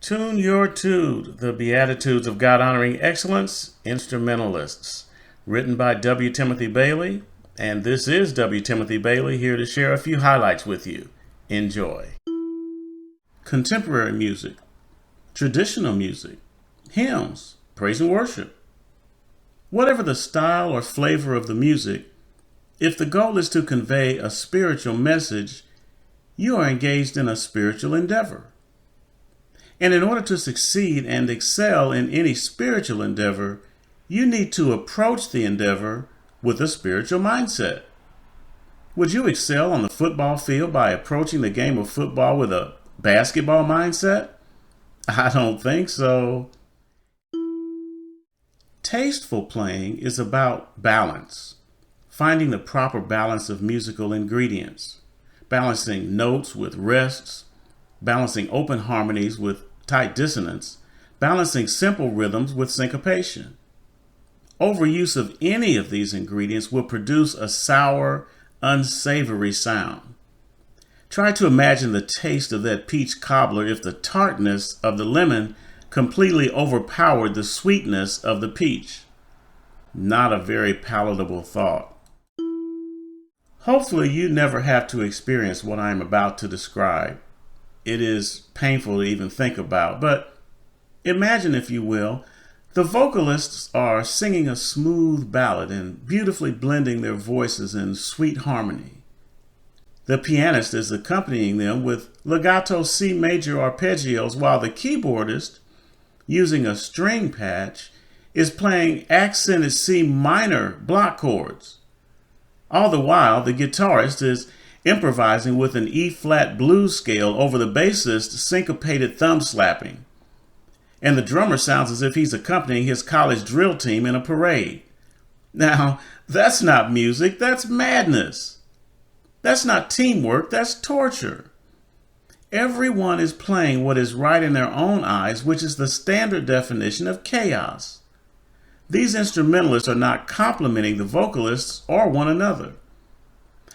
Tune your Tude, the Beatitudes of God-honoring excellence, Instrumentalists, written by W. Timothy Bailey, and this is W. Timothy Bailey here to share a few highlights with you. Enjoy. Contemporary music, traditional music, hymns, praise and worship. Whatever the style or flavor of the music, if the goal is to convey a spiritual message, you are engaged in a spiritual endeavor. And in order to succeed and excel in any spiritual endeavor, you need to approach the endeavor with a spiritual mindset. Would you excel on the football field by approaching the game of football with a basketball mindset? I don't think so. Tasteful playing is about balance, finding the proper balance of musical ingredients, balancing notes with rests, balancing open harmonies with tight dissonance, balancing simple rhythms with syncopation. Overuse of any of these ingredients will produce a sour, unsavory sound. Try to imagine the taste of that peach cobbler if the tartness of the lemon completely overpowered the sweetness of the peach. Not a very palatable thought. Hopefully you never have to experience what I am about to describe. It is painful to even think about, but imagine, if you will, the vocalists are singing a smooth ballad and beautifully blending their voices in sweet harmony. The pianist is accompanying them with legato C major arpeggios, while the keyboardist, using a string patch, is playing accented C minor block chords. All the while, the guitarist is improvising with an E-flat blues scale over the bassist's syncopated thumb slapping. And the drummer sounds as if he's accompanying his college drill team in a parade. Now, that's not music, that's madness. That's not teamwork, that's torture. Everyone is playing what is right in their own eyes, which is the standard definition of chaos. These instrumentalists are not complimenting the vocalists or one another.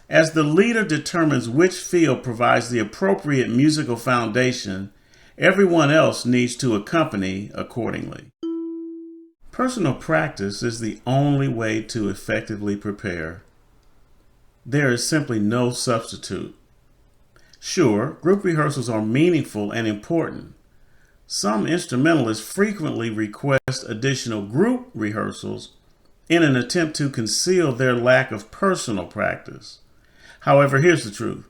As the leader determines which field provides the appropriate musical foundation, everyone else needs to accompany accordingly. Personal practice is the only way to effectively prepare. There is simply no substitute. Sure, group rehearsals are meaningful and important. Some instrumentalists frequently request additional group rehearsals in an attempt to conceal their lack of personal practice. However, here's the truth.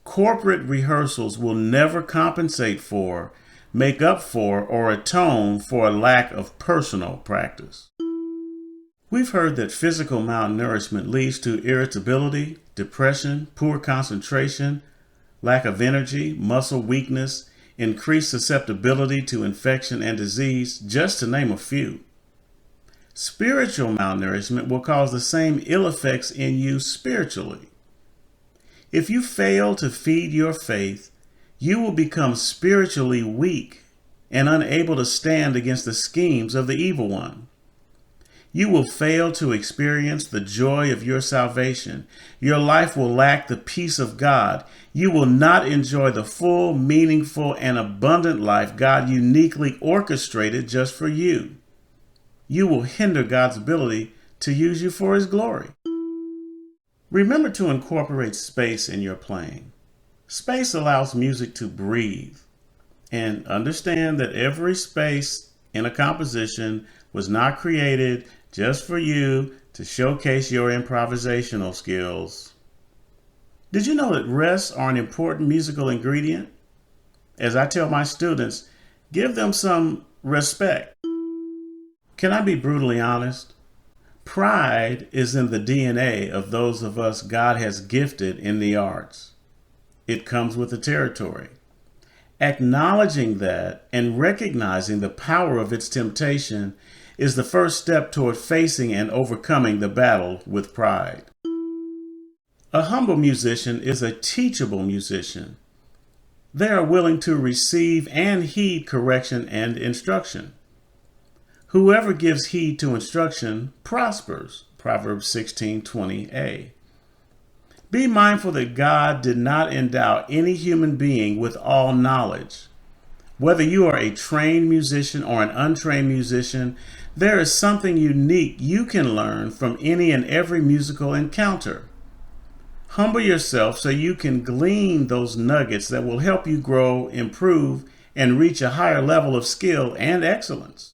Corporate rehearsals will never compensate for, make up for, or atone for a lack of personal practice. We've heard that physical malnourishment leads to irritability, depression, poor concentration, lack of energy, muscle weakness, increased susceptibility to infection and disease, just to name a few. Spiritual malnourishment will cause the same ill effects in you spiritually. If you fail to feed your faith, you will become spiritually weak and unable to stand against the schemes of the evil one. You will fail to experience the joy of your salvation. Your life will lack the peace of God. You will not enjoy the full, meaningful, and abundant life God uniquely orchestrated just for you. You will hinder God's ability to use you for His glory. Remember to incorporate space in your playing. Space allows music to breathe. And understand that every space in a composition was not created just for you to showcase your improvisational skills. Did you know that rests are an important musical ingredient? As I tell my students, give them some respect. Can I be brutally honest? Pride is in the DNA of those of us God has gifted in the arts. It comes with the territory. Acknowledging that and recognizing the power of its temptation is the first step toward facing and overcoming the battle with pride. A humble musician is a teachable musician. They are willing to receive and heed correction and instruction. Whoever gives heed to instruction prospers, Proverbs 16:20a. Be mindful that God did not endow any human being with all knowledge. Whether you are a trained musician or an untrained musician, there is something unique you can learn from any and every musical encounter. Humble yourself so you can glean those nuggets that will help you grow, improve, and reach a higher level of skill and excellence.